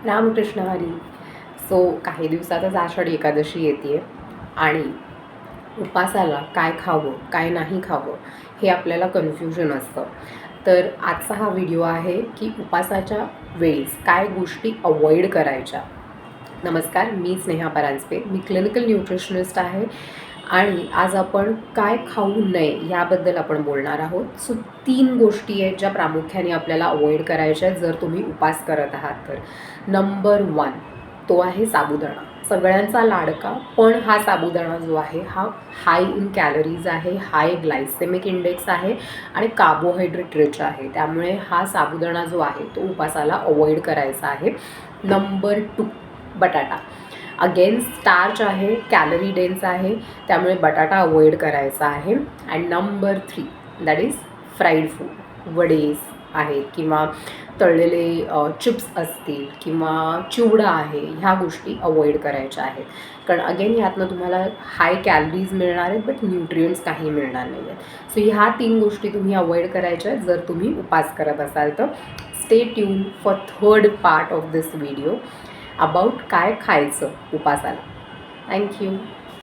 Ramakrishna Hari. So काही दिवसातच आषाढी एकादशी येते आणि उपासाला काय खावं काय नाही खावं हे आपल्याला कन्फ्युजन असतं. तर आजचा हा व्हिडिओ आहे की उपासाच्या वेळेस काय गोष्टी अवॉइड करायच्या. नमस्कार, मी स्नेहा परांजपे, मी क्लिनिकल न्यूट्रिशनिस्ट आहे आणि आज आपण काय खाऊ नये याबद्दल आपण बोलणार आहोत. सो 3 गोष्टी आहेत ज्या प्रामुख्याने आपल्याला अवॉइड करायच्या आहेत जर तुम्ही उपास करत आहात तर. नंबर 1 तो आहे साबुदाणा. सगळ्यांचा लाडका, पण हा साबुदाणा जो आहे हा हाय इन कॅलरीज आहे, हाय ग्लायसेमिक इंडेक्स आहे आणि कार्बोहायड्रेट रिच आहे. त्यामुळे हा साबुदाणा जो आहे तो उपासाला अवॉइड करायचा आहे. नंबर 2 बटाटा. अगेन स्टार्च आहे, कॅलरी डेन्स आहे, त्यामुळे बटाटा अवॉइड करायचा आहे. And number 3 that is fried food. वडेस आहेत किंवा तळलेले चिप्स असतील किंवा चिवडा आहे, ह्या गोष्टी अवॉइड करायच्या आहेत. कारण अगेन ह्यातनं तुम्हाला हाय कॅलरीज मिळणार आहेत बट न्यूट्रियंट्स काही मिळणार नाही आहेत. सो ह्या 3 गोष्टी तुम्ही अवॉइड करायच्या आहेत जर तुम्ही उपास करत असाल तर. Stay tune for third part of this video about काय खायचं उपासाला. थँक्यू.